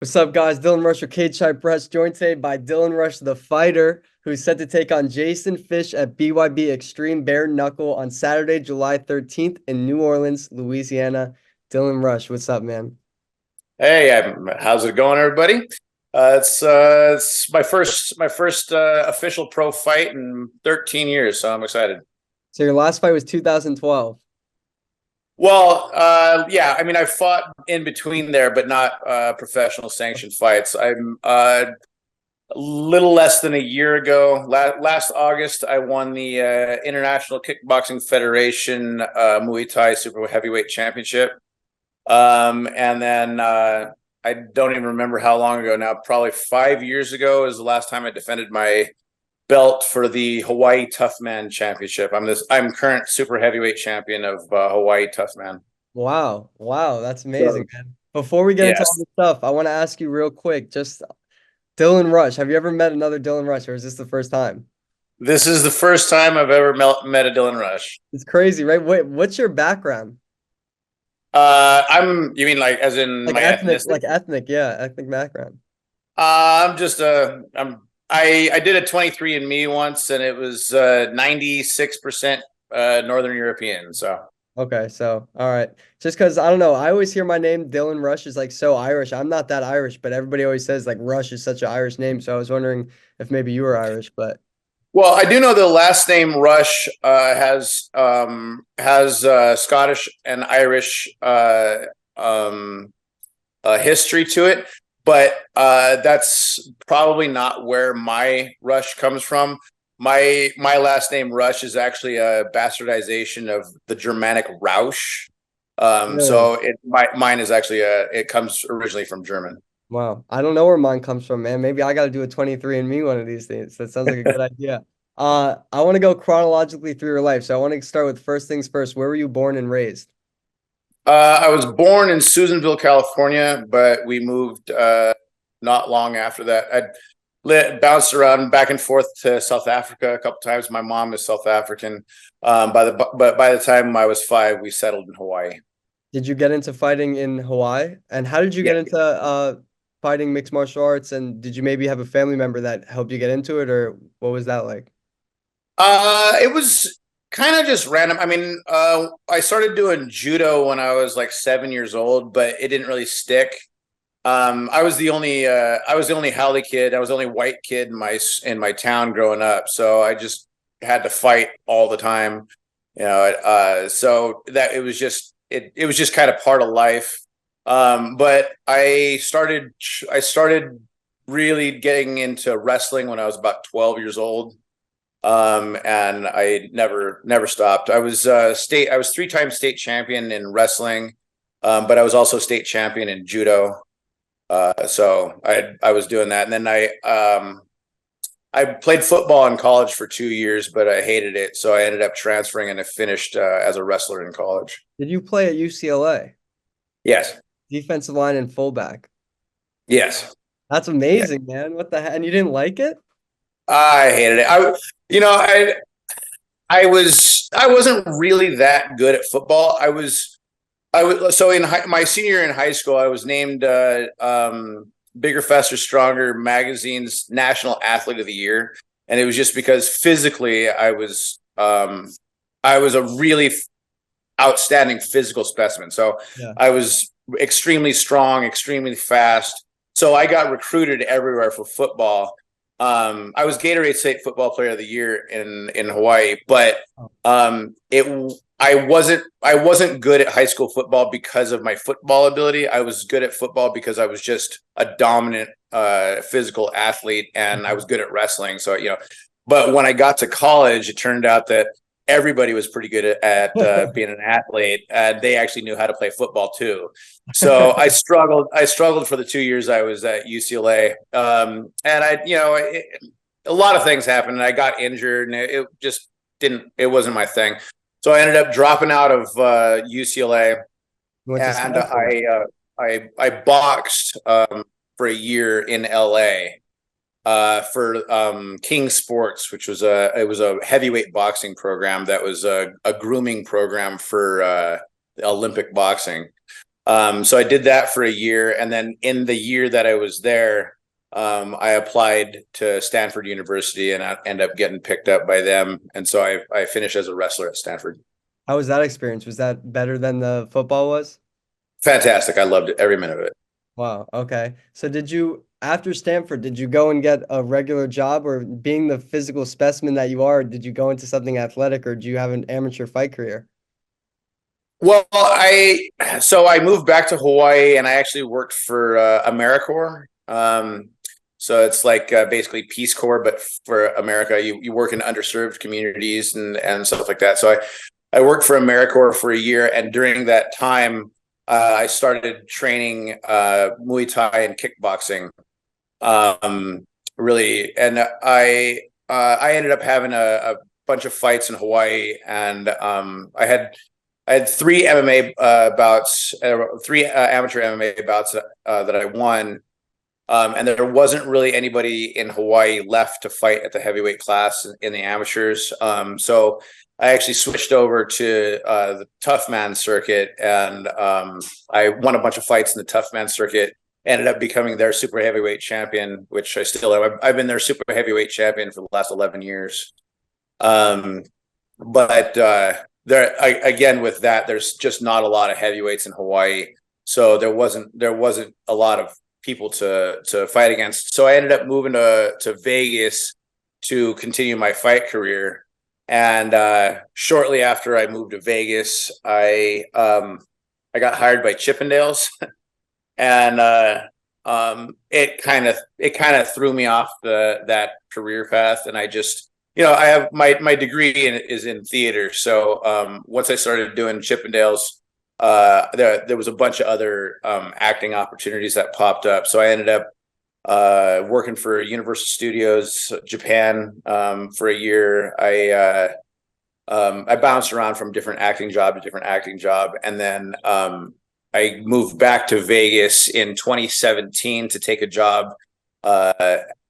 What's up, guys? Dylan Rush with Cage Side Press, joined today by Dylan Rush, the fighter, who's set to take on Jason Fish at BYB Extreme Bare Knuckle on Saturday, July 13th in New Orleans, Louisiana. Dylan Rush, what's up, man? Hey, how's it going, everybody? It's my first official pro fight in 13 years, so I'm excited. So your last fight was 2012. Well, yeah, I mean, I fought in between there, but not professional sanctioned fights. I'm a little less than a year ago, last August, I won the International Kickboxing Federation Muay Thai Super Heavyweight Championship. And then I don't even remember how long ago now, probably 5 years ago is the last time I defended my belt for the Hawaii Tough Man Championship. I'm current super heavyweight champion of Hawaii Tough Man. Wow. Wow. That's amazing, So, man. Before we get into all yes, this stuff, I want to ask you real quick, just Dylan Rush, have you ever met another Dylan Rush, or is this the first time? this is the first time I've ever met a Dylan Rush. It's crazy, right? Wait, what's your background? You mean like as in Like my ethnic, ethnicity? like ethnic, yeah, ethnic background. I'm just I did a 23andMe once, and it was 96% Northern European. So Okay, so all right. Just because I don't know, I always hear my name Dylan Rush is like so Irish. I'm not that Irish, but everybody always says like Rush is such an Irish name. So I was wondering if maybe you were Irish, but well, I do know the last name Rush has Scottish and Irish history to it, but that's probably not where my Rush comes from. My last name Rush is actually a bastardization of the Germanic Rausch. really, So mine is actually it comes originally from German. wow. I don't know where mine comes from, man. Maybe I got to do a 23 and me one of these days. That sounds like a good idea. I want to go chronologically through your life. So I want to start with first things first. Where were you born and raised? I was born in Susanville, California, but we moved not long after that. Bounced around back and forth to South Africa a couple times. My mom is South African. But by the time I was 5, we settled in Hawaii. Did you get into fighting in Hawaii? And how did you Yeah. get into fighting mixed martial arts? And did you maybe have a family member that helped you get into it, or what was that like? It was kind of just random. I mean, I started doing judo when I was like 7 years old, but it didn't really stick. I was the only Haole kid. I was the only white kid in my town growing up. So I just had to fight all the time. So that it was just kind of part of life. But I started really getting into wrestling when I was about 12 years old. And I never stopped. I was 3 times state champion in wrestling, but I was also state champion in judo. So I was doing that, and then I played football in college for 2 years, but I hated it, so I ended up transferring, and I finished as a wrestler in college. Did you play at UCLA? Yes, Defensive line and fullback. yes, That's yeah. amazing, man. What the heck? And you didn't like it? I hated it. You know, I wasn't really that good at football. I was so my senior year in high school, I was named Bigger, Faster, Stronger magazine's National Athlete of the Year, and it was just because physically I was a really outstanding physical specimen. So Yeah. I was extremely strong, extremely fast. So I got recruited everywhere for football. I was Gatorade State Football Player of the Year in Hawaii, but it I wasn't good at high school football because of my football ability. I was good at football because I was just a dominant physical athlete, and I was good at wrestling. So but when I got to college, it turned out that everybody was pretty good at being an athlete, and they actually knew how to play football too. So I struggled. I struggled for the 2 years I was at UCLA, and a lot of things happened, and I got injured, and it just didn't. It wasn't my thing. So I ended up dropping out of UCLA, You went to and Stanford. I boxed for a year in LA for King Sports, which was a heavyweight boxing program that was a grooming program for Olympic boxing. So I did that for a year, and then in the year that I was there, I applied to Stanford University, and I ended up getting picked up by them. And so I finished as a wrestler at Stanford. How was that experience? Was that better than the football was? Fantastic! I loved it, every minute of it. Wow. Okay. So did you, after Stanford, did you go and get a regular job, or being the physical specimen that you are, did you go into something athletic, or do you have an amateur fight career? Well, I moved back to Hawaii, and I actually worked for AmeriCorps. So it's like basically Peace Corps, but for America. You work in underserved communities and stuff like that. So I worked for AmeriCorps for a year, and during that time, I started training Muay Thai and kickboxing. Really, and I ended up having a bunch of fights in Hawaii, and I had three MMA bouts, three amateur MMA bouts that I won. And there wasn't really anybody in Hawaii left to fight at the heavyweight class in the amateurs. So I actually switched over to the tough man circuit, and I won a bunch of fights in the tough man circuit. Ended up becoming their super heavyweight champion, which I still am. I've been their super heavyweight champion for the last 11 years. Um, but again, with that, there's just not a lot of heavyweights in Hawaii, so there wasn't a lot of people to fight against. So I ended up moving to Vegas to continue my fight career. And shortly after I moved to Vegas, I got hired by Chippendales, and it kind of threw me off that career path, and I just, I have my degree is in theater. So once I started doing Chippendales, there was a bunch of other acting opportunities that popped up. So I ended up working for Universal Studios Japan for a year. I bounced around from different acting job to different acting job, and then I moved back to Vegas in 2017 to take a job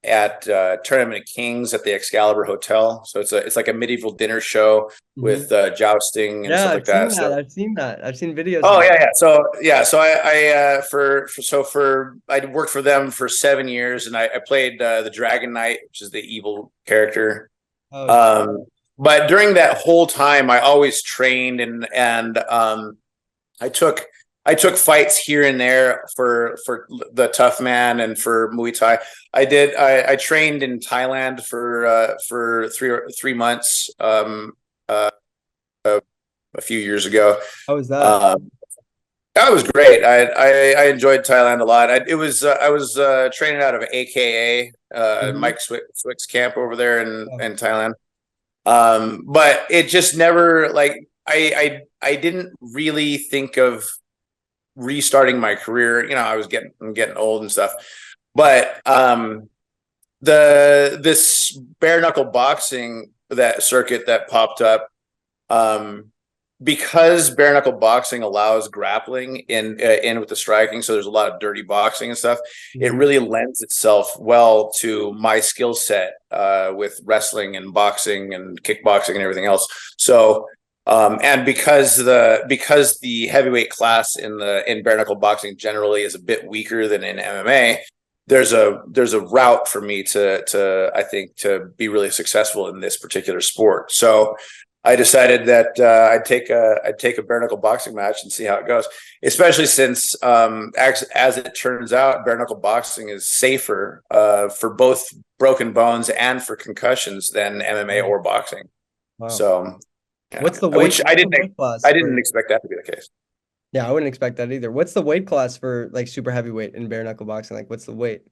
at Tournament of Kings at the Excalibur Hotel. So it's like a medieval dinner show Mhm. with jousting and Yeah, stuff like I've seen that. that. So I've seen that. I've seen videos of oh that. yeah. So I worked for them for 7 years, and I played the Dragon Knight, which is the evil character. Oh, Um, but during that whole time, I always trained, and I took I took fights here and there for the Tough Man and for Muay Thai. I trained in Thailand for 3 months uh, a few years ago. how was that? Um, that was great. I enjoyed Thailand a lot. I was training out of AKA Mhm. Mike Swick's camp over there Oh, in Thailand. But it just never like I didn't really think of restarting my career. I'm getting old and stuff. But the this bare knuckle boxing, that circuit that popped up, um because bare knuckle boxing allows grappling in with the striking, so there's a lot of dirty boxing and stuff. It mhm. really lends itself well to my skill set with wrestling and boxing and kickboxing and everything else. So and because the heavyweight class in bare knuckle boxing generally is a bit weaker than in MMA, there's a route for me to I think to be really successful in this particular sport. So I decided that I'd take a bare knuckle boxing match and see how it goes. Especially since, as it turns out, bare knuckle boxing is safer for both broken bones and for concussions than MMA Oh, or boxing. wow. So, yeah, What's the weight? which What's the weight I class didn't for? expect that to be the case. Yeah, I wouldn't expect that either. What's the weight class for like super heavyweight in bare knuckle boxing? Like, what's the weight?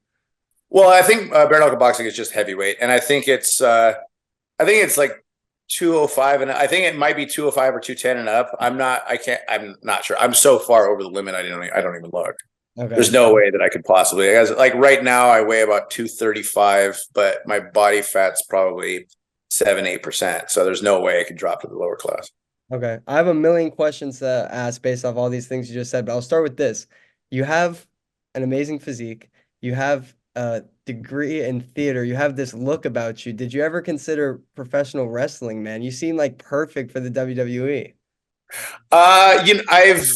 Well, I think bare knuckle boxing is just heavyweight, and I think it's like 205, and I think it might be 205 or 210 and up. I'm not sure. I'm so far over the limit. I don't even look. There's Okay. no way that I could possibly, because like right now I weigh about 235, but my body fat's probably 7-8%. So there's no way I could drop to the lower class. Okay. I have a million questions to ask based off all these things you just said, but I'll start with this. You have an amazing physique. You have a degree in theater. You have this look about you. Did you ever consider professional wrestling, man? You seem like perfect for the WWE. Uh, you know, I've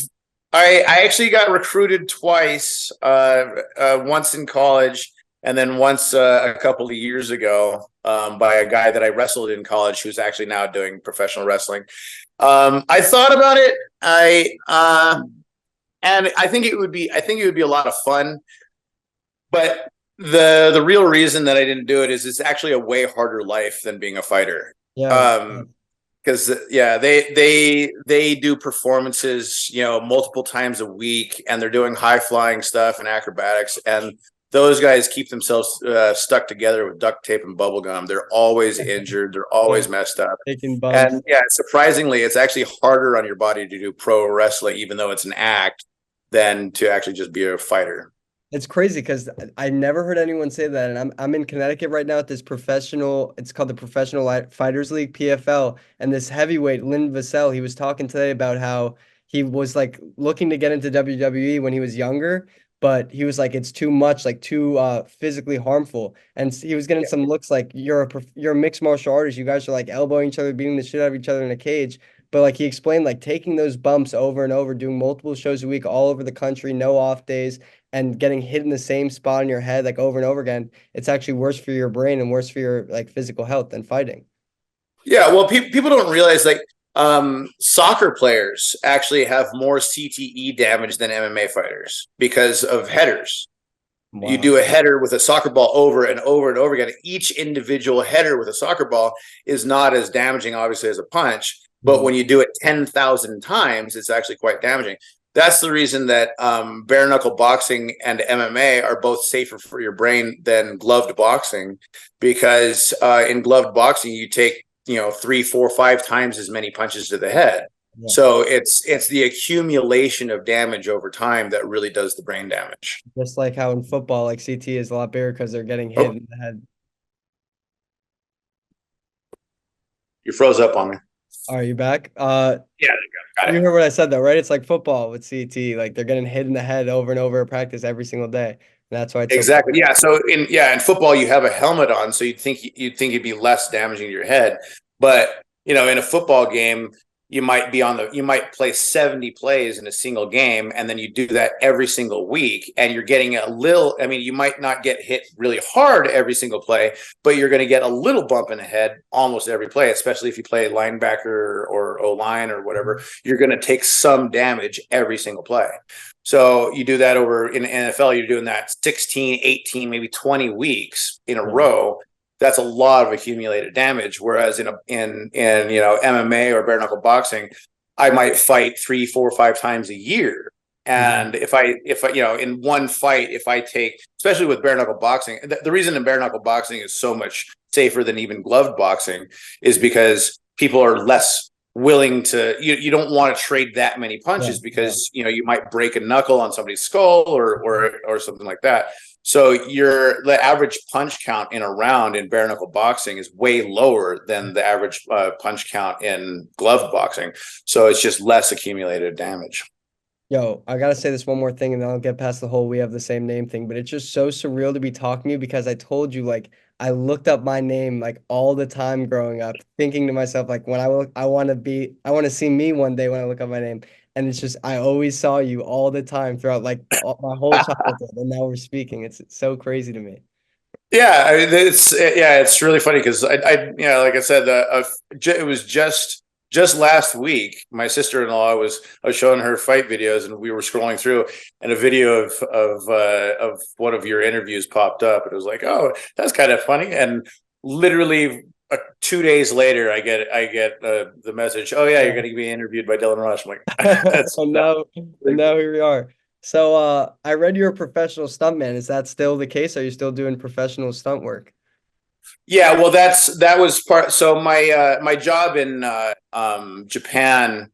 I actually got recruited twice, once in college and then once a couple of years ago by a guy that I wrestled in college who's actually now doing professional wrestling. I thought about it. And I think it would be a lot of fun. But the real reason that I didn't do it is it's actually a way harder life than being a fighter. Yeah. Because yeah, they do performances, multiple times a week, and they're doing high flying stuff and acrobatics, and those guys keep themselves stuck together with duct tape and bubble gum. They're always injured. They're Yeah. always messed up. Taking bumps. And yeah, surprisingly, it's actually harder on your body to do pro wrestling, even though it's an act, than to actually just be a fighter. It's crazy because I never heard anyone say that, and I'm in Connecticut right now at this professional. It's called the Professional Fighters League (PFL), and this heavyweight Lynn Vassell. He was talking today about how he was like looking to get into WWE when he was younger, but he was like it's too much, like too physically harmful, and he was getting some looks like you're a mixed martial artist. You guys are like elbowing each other, beating the shit out of each other in a cage. But like he explained, like taking those bumps over and over, doing multiple shows a week all over the country, no off days and getting hit in the same spot in your head like over and over again, it's actually worse for your brain and worse for your like physical health than fighting. Yeah, well, people don't realize like soccer players actually have more CTE damage than MMA fighters because of headers. You Wow. do a header with a soccer ball over and over and over again. Each individual header with a soccer ball is not as damaging, obviously, as a punch. But Mhm. when you do it 10,000 times, it's actually quite damaging. That's the reason that bare knuckle boxing and MMA are both safer for your brain than gloved boxing, because in gloved boxing you take 3, 4, 5 times as many punches to the head. Yeah. So it's the accumulation of damage over time that really does the brain damage. Just like how in football, like CT is a lot bigger because they're getting hit Oh, in the head. you froze up on me. Are you back? Yeah, got You it. heard what I said though, right? It's like football with CT. Like they're getting hit in the head over and over at practice every single day. And that's why it's so Exactly. Yeah. So in football you have a helmet on, so you'd think it'd be less damaging to your head. But in a football game, you might play 70 plays in a single game, and then you do that every single week, and you're getting a little, I mean, you might not get hit really hard every single play, but you're going to get a little bump in the head almost every play, especially if you play linebacker or O-line or whatever. You're going to take some damage every single play. So you do that over in the NFL, you're doing that 16, 18, maybe 20 weeks in a yeah. row. That's a lot of accumulated damage. Whereas in MMA or bare knuckle boxing, I might fight 3, 4, 5 times a year. Mhm. And if I in one fight, if I take, especially with bare knuckle boxing, the reason in bare knuckle boxing is so much safer than even gloved boxing is because people are less willing to, you don't want to trade that many Yeah. punches, Yeah. because you might break a knuckle on somebody's skull or something like that. So the average punch count in a round in bare knuckle boxing is way lower than the average punch count in glove boxing. So it's just less accumulated damage. Yo, I gotta say this one more thing and then I'll get past the whole we have the same name thing. But it's just so surreal to be talking to you because I told you like I looked up my name like all the time growing up, thinking to myself like when I want to see me one day when I look up my name. And it's just I always saw you all the time throughout like my whole childhood, and now we're speaking. It's so crazy to me. Yeah, it's really funny because like I said, it was just last week. My sister-in-law I was showing her fight videos, and we were scrolling through, and a video of one of your interviews popped up, and it was like, oh, that's kind of funny. And literally 2 days later, I get the message, oh yeah, you're going to be interviewed by Dylan Rush. I'm like, that's And now here we are. So I read you're a professional stuntman. Is that still the case? Are you still doing professional stunt work? Yeah, well, that was part. So my job in Japan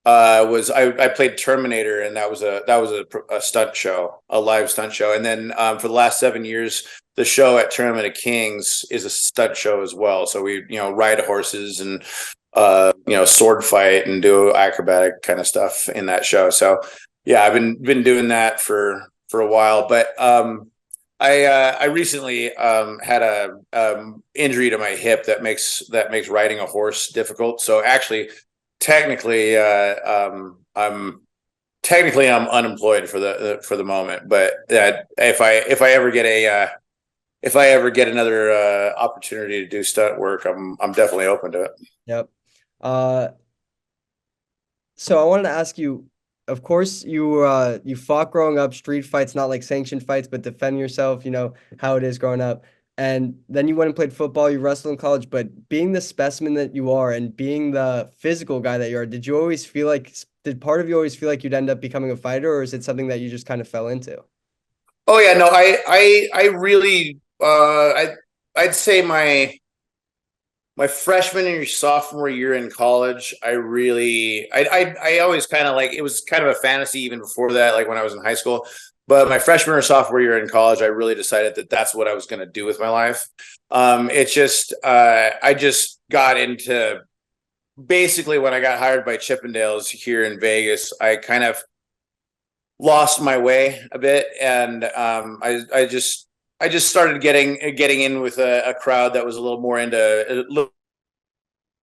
was I played Terminator, and that was a stunt show, a live stunt show. And then for the last 7 years, the show at Tournament of Kings is a stunt show as well. So we ride horses and sword fight and do acrobatic kind of stuff in that show. So yeah, I've been doing that for a while, but I recently had a injury to my hip that makes riding a horse difficult. So actually, technically, I'm technically I'm unemployed for the moment, but if I ever get if I ever get another opportunity to do stunt work, I'm definitely open to it. Yep. Uh, so I wanted to ask you, of course, you fought growing up, street fights, not like sanctioned fights, but defend yourself, you know, how it is growing up. And then you went and played football, you wrestled in college, but being the specimen that you are and being the physical guy that you are, did you always feel like, did part of you always feel like you'd end up becoming a fighter, or is it something that you just kind of fell into? Oh yeah, no, I really I'd say my freshman and sophomore year in college, I always kind of like, it was kind of a fantasy even before that, like when I was in high school. But my freshman or sophomore year in college, I really decided that that's what I was going to do with my life. It's just I just got into, basically when I got hired by Chippendales here in Vegas, I kind of lost my way a bit, and I just started getting in with a crowd that was a little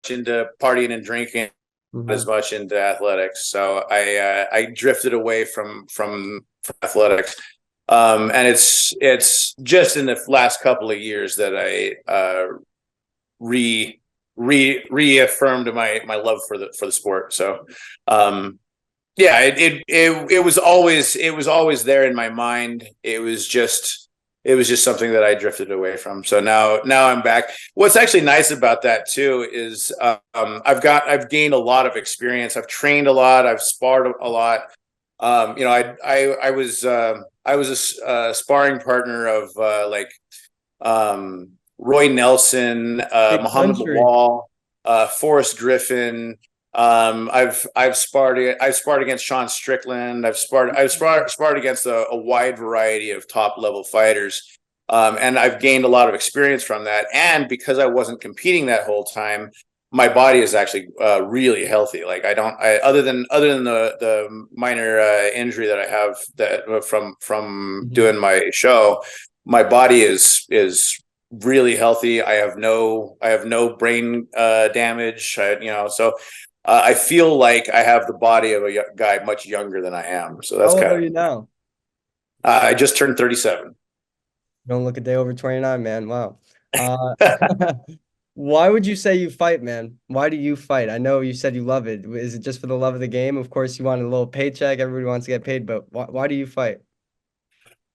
into partying and drinking, not as Hmm. much into athletics. So I drifted away from athletics, and it's just in the last couple of years that I re reaffirmed my love for the sport. So um, yeah, it was always there in my mind. It was just something that I drifted away from. So now I'm back. What's actually nice about that too is I've gained a lot of experience. I've trained a lot. I've sparred a lot. You know, I was a sparring partner of Roy Nelson, Big Muhammad country. Lawal, Forrest Griffin. I've sparred against Sean Strickland. Sparred against a wide variety of top level fighters. And I've gained a lot of experience from that. And because I wasn't competing that whole time, my body is actually really healthy. Like other than the minor injury that I have that from Mhm. doing my show, my body is really healthy. I have no brain damage. So I feel like I have the body of a guy much younger than I am. So How that's old kind are of. you now? I just turned 37. Don't look a day over 29, man. Wow. Uh, why would you say you fight, man? Why do you fight? I know you said you love it. Is it just for the love of the game? Of course, you want a little paycheck. Everybody wants to get paid, but why do you fight?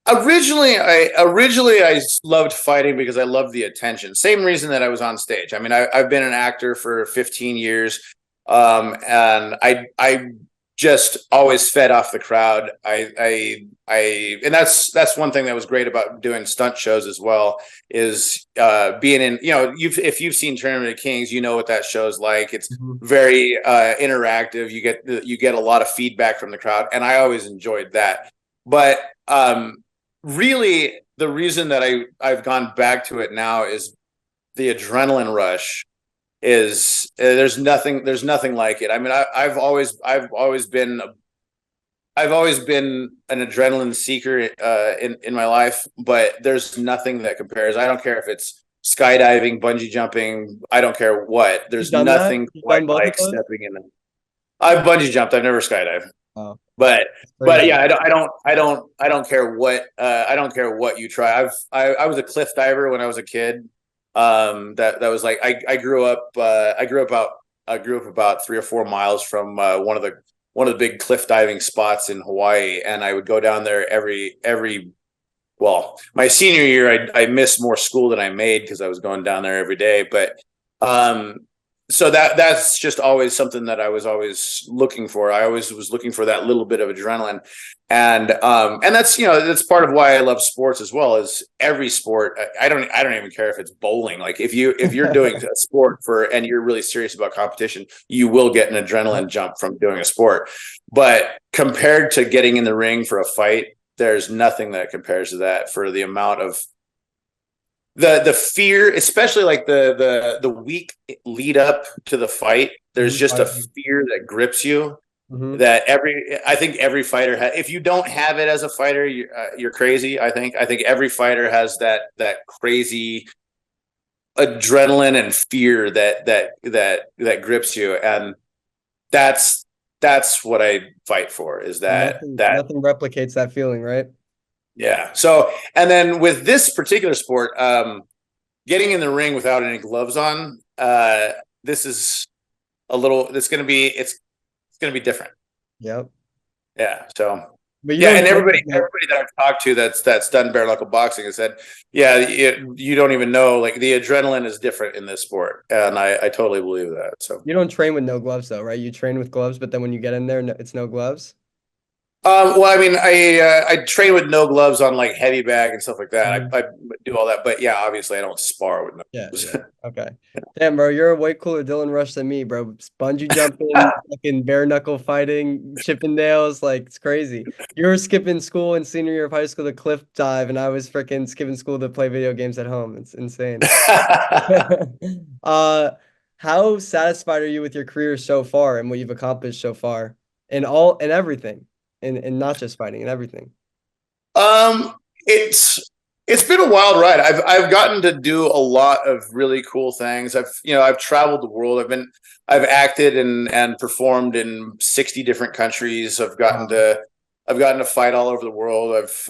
Originally I loved fighting because I loved the attention. Same reason that I was on stage. I mean, I've been an actor for 15 years, and I just always fed off the crowd. And that's one thing that was great about doing stunt shows as well, is being in, if you've seen Tournament of Kings, you know what that show's like. It's Mhm. very interactive. You get a lot of feedback from the crowd, and I always enjoyed that. But really, the reason that I've gone back to it now is the adrenaline rush is there's nothing like it. I mean, I've always been an adrenaline seeker in my life, but there's nothing that compares. I don't care if it's skydiving, bungee jumping, I don't care what. You There's done that? nothing You quite done both of like those? stepping in. I've bungee jumped. I've never skydived. Oh, but that's but crazy. yeah, I don't care what I don't care what you try. I was a cliff diver when I was a kid. That was like I grew up about 3 or 4 miles from one of the big cliff diving spots in Hawaii, and I would go down there every well, my senior year, I missed more school than I made because I was going down there every day. But um, so that's just always something that I was always looking for. I always was looking for that little bit of adrenaline, and that's that's part of why I love sports as well. Is every sport. I don't even care if it's bowling. Like if you're doing a sport and you're really serious about competition, you will get an adrenaline jump from doing a sport. But compared to getting in the ring for a fight, there's nothing that compares to that for the amount of the fear, especially like the week lead up to the fight. There's Mhm. just a fear that grips you Mhm. that I think every fighter if you don't have it as a fighter, you're crazy. I think every fighter has that crazy adrenaline and fear that grips you, and that's that's what I fight for, is Nothing replicates that feeling, right? yeah. So, and then with this particular sport, getting in the ring without any gloves on, this is a little, it's going to be different. Yep. Yeah. So, But you yeah, don't and train everybody that I've talked to that's done bare knuckle boxing has said, yeah, you don't even know, like the adrenaline is different in this sport, and I totally believe that. So, you don't train with no gloves though, right? You train with gloves, but then when you get in there, no, it's no gloves. well, I mean, I train with no gloves on like heavy bag and stuff like that. Mhm. I do all that, but yeah, obviously I don't spar with no Yeah, gloves. yeah. Okay. Damn, bro, you're a way cooler Dylan Rush than me, bro. Bungee jumping, fucking bare knuckle fighting, Chippendales, like it's crazy. You were skipping school in senior year of high school to cliff dive, and I was freaking skipping school to play video games at home. It's insane. Uh, how satisfied are you with your career so far and what you've accomplished so far in all and everything, and not just fighting and everything? Um, it's been a wild ride. I've gotten to do a lot of really cool things. I've traveled the world. I've acted and performed in 60 different countries. Wow. I've gotten to fight all over the world. I've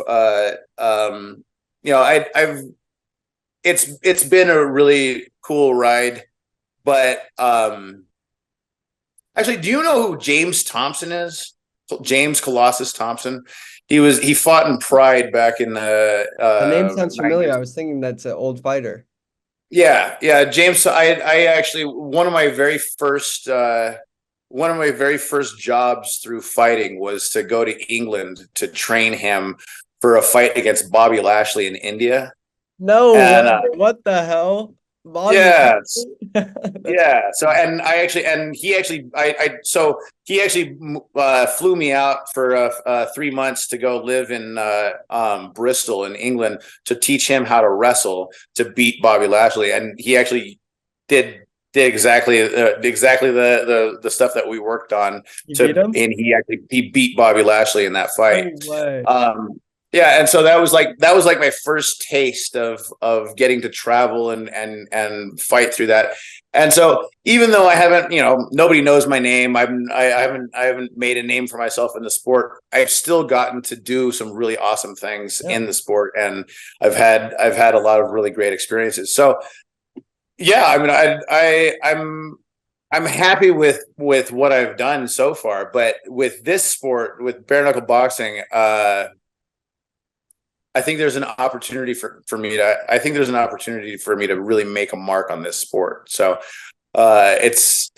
it's been a really cool ride. But actually, do you know who James Thompson is? James Colossus Thompson. He fought in Pride back in the The name sounds familiar. 90s. I was thinking that's an old fighter. Yeah, yeah. James, I actually one of my very first jobs through fighting was to go to England to train him for a fight against Bobby Lashley in India. No And way. What the hell? Bobby yeah, Lashley? That's yeah. So, crazy. he actually flew me out for 3 months to go live in Bristol in England to teach him how to wrestle to beat Bobby Lashley, and he actually did did exactly the stuff that we worked on You beat to, him? and he beat Bobby Lashley in that fight. No way. Yeah, and so that was like my first taste of getting to travel and fight through that. And so even though I haven't, nobody knows my name, I haven't made a name for myself in the sport. I've still gotten to do some really awesome things Yeah. in the sport, and I've had a lot of really great experiences. So yeah, I mean, I'm happy with what I've done so far, but with this sport, with bare knuckle boxing, I think there's an opportunity for me to I think there's an opportunity for me to really make a mark on this sport. So it's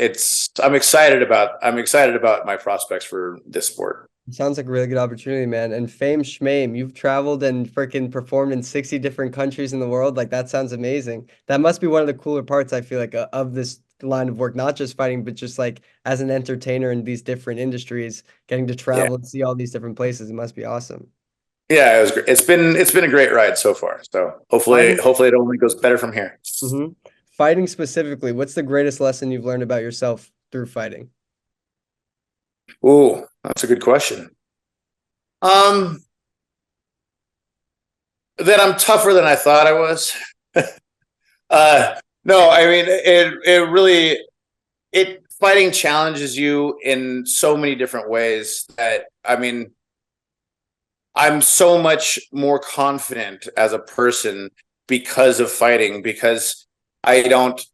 I'm excited about my prospects for this sport. It sounds like a really good opportunity, man. And fame schmame, you've traveled and freaking performed in 60 different countries in the world. Like that sounds amazing. That must be one of the cooler parts, I feel like, of this line of work, not just fighting, but just like as an entertainer in these different industries, getting to Yeah. travel and see all these different places. It must be awesome. Yeah, it was great. It's been a great ride so far. So hopefully Fighting, hopefully it only goes better from here. hmm Fighting specifically, what's the greatest lesson you've learned about yourself through fighting? Ooh, that's a good question. Um, that I'm tougher than I thought I was. No, I mean it really it fighting challenges you in so many different ways that I mean I'm so much more confident as a person because of fighting, because I don't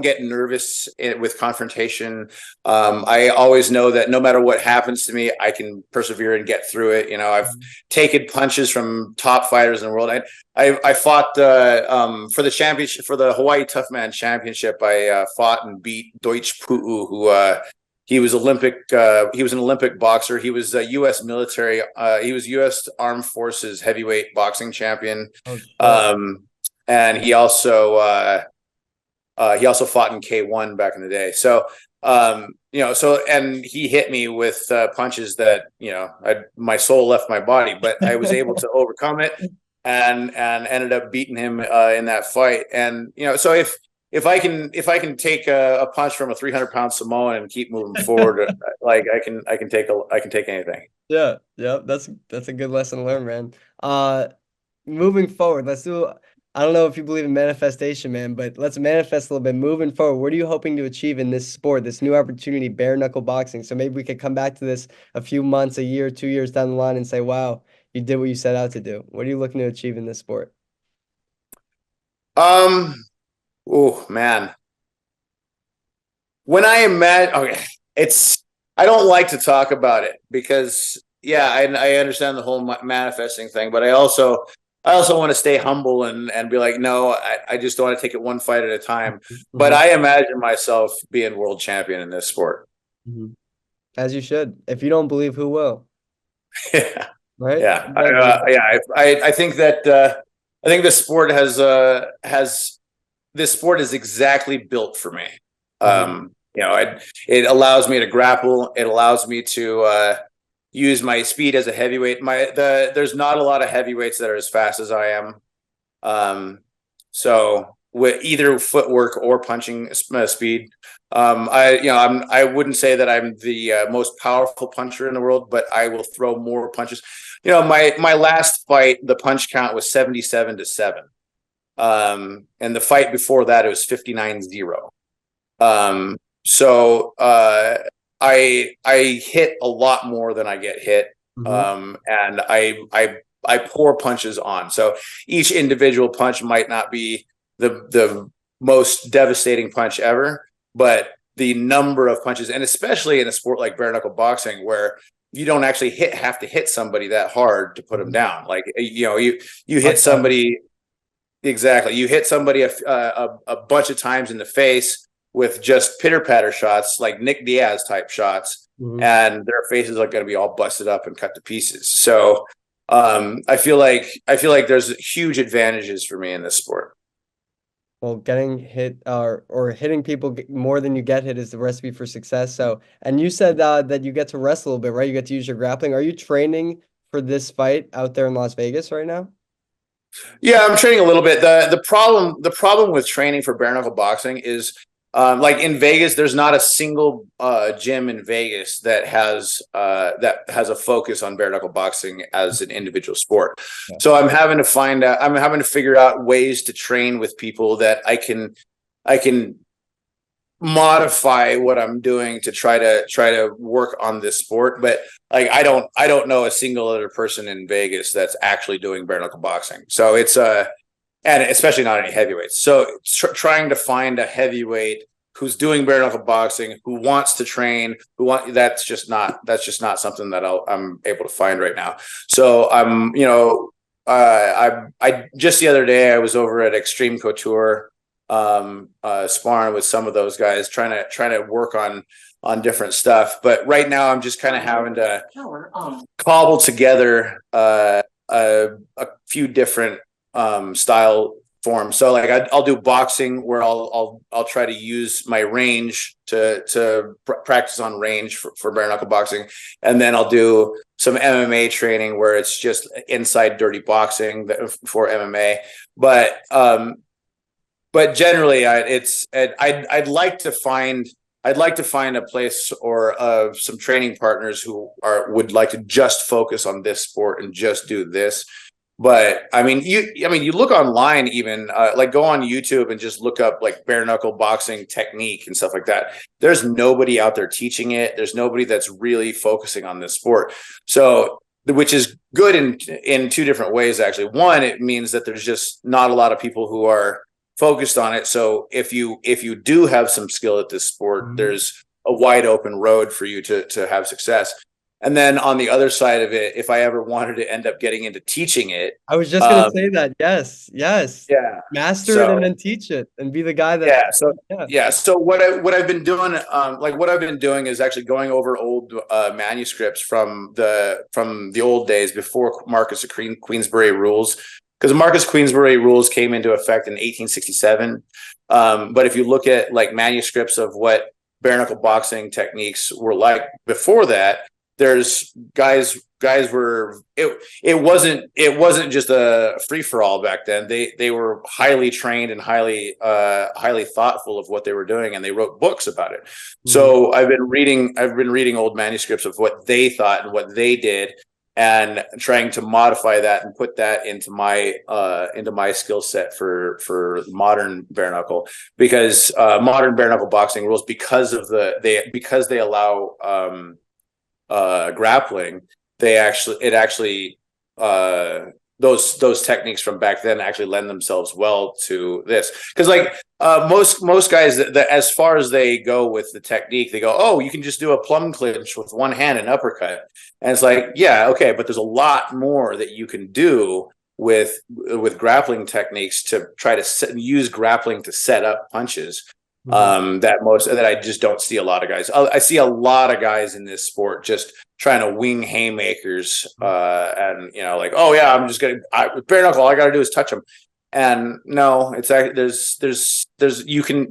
get nervous with confrontation. I always know that no matter what happens to me, I can persevere and get through it. I've taken punches from top fighters in the world. I fought for the championship, for the Hawaii Tough Man Championship. I fought and beat Deutsch Pu'u, who he was Olympic. He was an Olympic boxer. He was U.S. military. He was U.S. Armed Forces heavyweight boxing champion. Oh shit. Um, and he also fought in K1 back in the day. So and he hit me with punches that my soul left my body, but I was able to overcome it and ended up beating him in that fight. And so if I can take a punch from a 300-pound Samoan and keep moving forward, like I can take anything. Yeah, yeah, that's a good lesson to learn, man. Moving forward, let's do I don't know if you believe in manifestation, man, but let's manifest a little bit. Moving forward, what are you hoping to achieve in this sport, this new opportunity, bare knuckle boxing? So maybe we could come back to this a few months, a year, 2 years down the line and say, wow, you did what you set out to do. What are you looking to achieve in this sport? Um, oh man, when I imagine, okay, it's I don't like to talk about it because yeah, I understand the whole manifesting thing, but I also want to stay humble and be like, no, I just want to take it one fight at a time. But Mhm, I imagine myself being world champion in this sport. mhm. As you should. If you don't believe, who will? Yeah, Right? yeah, Exactly. I think that I think this sport has this sport is exactly built for me. Mhm, It allows me to grapple. It allows me to use my speed as a heavyweight. There's not a lot of heavyweights that are as fast as I am. Um, so with either footwork or punching speed, I wouldn't say that I'm the most powerful puncher in the world, but I will throw more punches. My last fight, the punch count was 77-7. And the fight before that, it was 59-0. Um, so I hit a lot more than I get hit. mhm. And I pour punches on. So each individual punch might not be the most devastating punch ever, but the number of punches, and especially in a sport like bare knuckle boxing, where you don't actually have to hit somebody that hard to put them Mhm. down. Like you hit Punch out. somebody. Exactly. You hit somebody a bunch of times in the face with just pitter patter shots, like Nick Diaz type shots, Mhm. and their faces are going to be all busted up and cut to pieces. So I feel like there's huge advantages for me in this sport. Well, getting hit or hitting people more than you get hit is the recipe for success. So, and you said that you get to rest a little bit, right? You get to use your grappling. Are you training for this fight out there in Las Vegas right now? Yeah, I'm training a little bit. The problem with training for bare knuckle boxing is like in Vegas, there's not a single gym in Vegas that has a focus on bare knuckle boxing as an individual sport. Yeah. So I'm having to figure out ways to train with people that I can modify what I'm doing to try to work on this sport. But like I don't know a single other person in Vegas that's actually doing bare knuckle boxing. So it's and especially not any heavyweights. So trying to find a heavyweight who's doing bare knuckle boxing, who wants to train, that's just not something that I'm able to find right now. So I just the other day I was over at Extreme Couture, sparring with some of those guys, trying to work on different stuff. But right now I'm just kind of having to cobble together a few different style forms. So like I'll do boxing where I'll try to use my range to practice on range for bare knuckle boxing, and then I'll do some MMA training where it's just inside dirty boxing for MMA. But generally, I'd like to find a place or some training partners who would like to just focus on this sport and just do this. But you look online, even like go on YouTube and just look up like bare knuckle boxing technique and stuff like that. There's nobody out there teaching it. There's nobody that's really focusing on this sport. So, which is good in two different ways, actually. One, it means that there's just not a lot of people who are focused on it. So if you do have some skill at this sport, Mhm. there's a wide open road for you to have success. And then on the other side of it, if I ever wanted to end up getting into teaching it, I was just gonna um, say that. Yes, yes. yeah. Master it and So then teach it and be the guy that, yeah, so yeah. yeah, so what I've been doing, what I've been doing is actually going over old manuscripts from the old days before Marcus of Queensberry rules, because Marcus Queensberry rules came into effect in 1867. But if you look at like manuscripts of what bare knuckle boxing techniques were like before that, there's guys were it wasn't just a free for all back then. They were highly trained and highly thoughtful of what they were doing, and they wrote books about it. Mhm. So I've been reading old manuscripts of what they thought and what they did, and trying to modify that and put that into my skill set for modern bare knuckle, because modern bare knuckle boxing rules, because they allow grappling, uh those techniques from back then actually lend themselves well to this, because like most guys that as far as they go with the technique, they go, oh, you can just do a plum clinch with one hand and uppercut, and it's like, yeah, okay, but there's a lot more that you can do with grappling techniques to try to use grappling to set up punches. That I just don't see a lot of guys. I see a lot of guys in this sport just trying to wing haymakers, and like, oh yeah, I'm just gonna with bare knuckle, all I got to do is touch them. And no, it's actually there's you can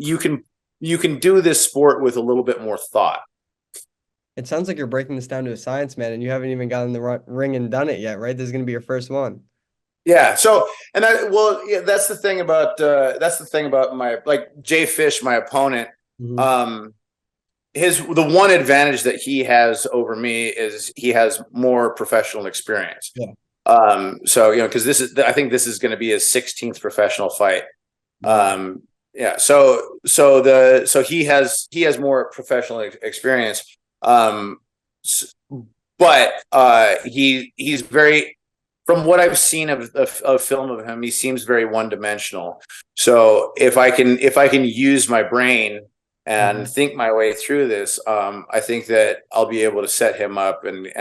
do this sport with a little bit more thought. It sounds like you're breaking this down to a science, man, and you haven't even gotten the ring and done it yet, right? This is going to be your first one. Yeah. So, yeah, that's the thing about my, like, Jay Fish, my opponent. Mhm. The one advantage that he has over me is he has more professional experience. Yeah. So because I think this is going to be his 16th professional fight. Yeah. So he has more professional experience. But he's very, from what I've seen of film of him, he seems very one-dimensional. So if I can use my brain and think my way through this, I think that I'll be able to set him up and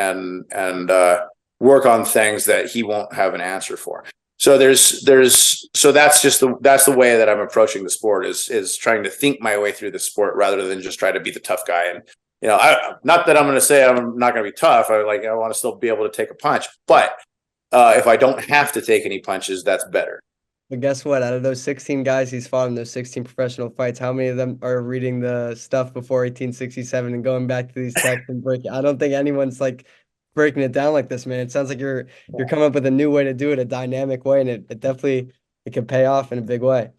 work on things that he won't have an answer for. So that's the way that I'm approaching the sport, is trying to think my way through the sport rather than just try to be the tough guy. And not that I'm going to say I'm not going to be tough. I want to still be able to take a punch, but if I don't have to take any punches, that's better. But guess what? Out of those 16 guys he's fought in those 16 professional fights, how many of them are reading the stuff before 1867 and going back to these texts and breaking? I don't think anyone's like breaking it down like this, man. It sounds like you're coming up with a new way to do it, a dynamic way, and it definitely it can pay off in a big way.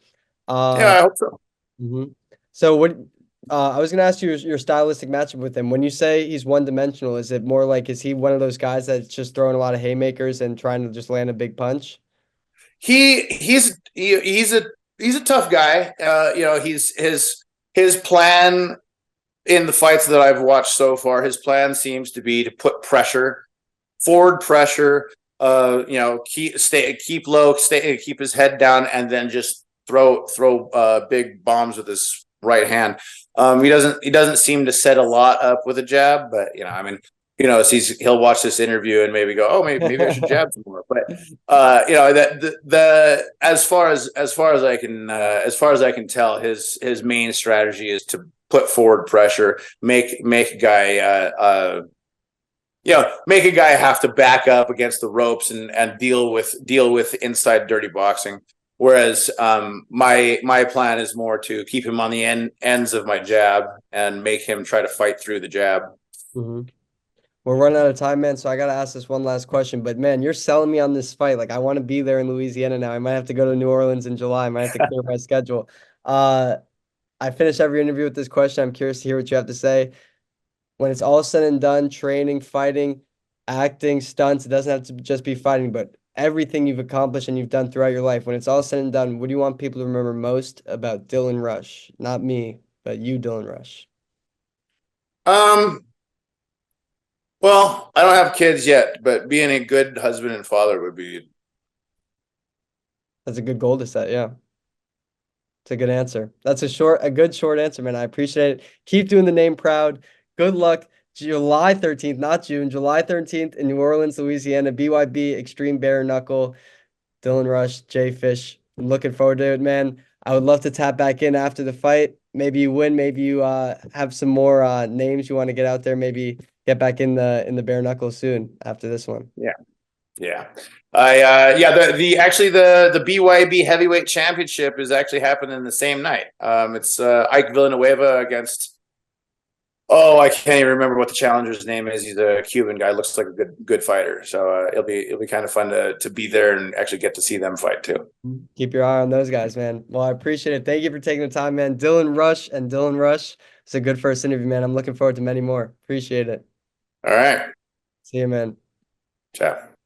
Yeah, I hope so. Mhm. So what I was gonna ask you your stylistic matchup with him. When you say he's one dimensional, is it more like, is he one of those guys that's just throwing a lot of haymakers and trying to just land a big punch? He's a tough guy. His plan in the fights that I've watched so far, his plan seems to be to put forward pressure. Keep low, keep his head down, and then just throw big bombs with his right hand. He doesn't seem to set a lot up with a jab, but I mean, he'll watch this interview and maybe go, oh, maybe I should jab some more. But that the as far as I can tell, his main strategy is to put forward pressure, make a guy make a guy have to back up against the ropes and deal with inside dirty boxing. Whereas my plan is more to keep him on the ends of my jab and make him try to fight through the jab. We're running out of time, man, so I gotta ask this one last question. But man, you're selling me on this fight. Like, I want to be there in Louisiana now. I might have to go to New Orleans in July. I might have to clear my schedule. I finish every interview with this question. I'm curious to hear what you have to say. When it's all said and done, training, fighting, acting, stunts, it doesn't have to just be fighting, but everything you've accomplished and you've done throughout your life, when it's all said and done, what do you want people to remember most about Dylan Rush? Not me, but you, Dylan Rush. Well, I don't have kids yet, but being a good husband and father would be. That's a good goal to set, yeah. It's a good answer. That's a good short answer, man. I appreciate it. Keep doing the name proud. Good luck. July 13th, not June, July 13th in New Orleans, Louisiana, BYB Extreme Bare Knuckle. Dylan Rush, Jay Fish. I'm looking forward to it, man. I would love to tap back in after the fight. Maybe you win. Maybe you have some more names you want to get out there. Maybe get back in the bare knuckle soon after this one. Yeah. The BYB heavyweight championship is actually happening the same night. It's Ike Villanueva against, I can't even remember what the challenger's name is. He's a Cuban guy, looks like a good fighter. So it'll be kind of fun to be there and actually get to see them fight too. Keep your eye on those guys, man. Well, I appreciate it. Thank you for taking the time, man. Dylan Rush. It's a good first interview, man. I'm looking forward to many more. Appreciate it. All right. See you, man. Ciao.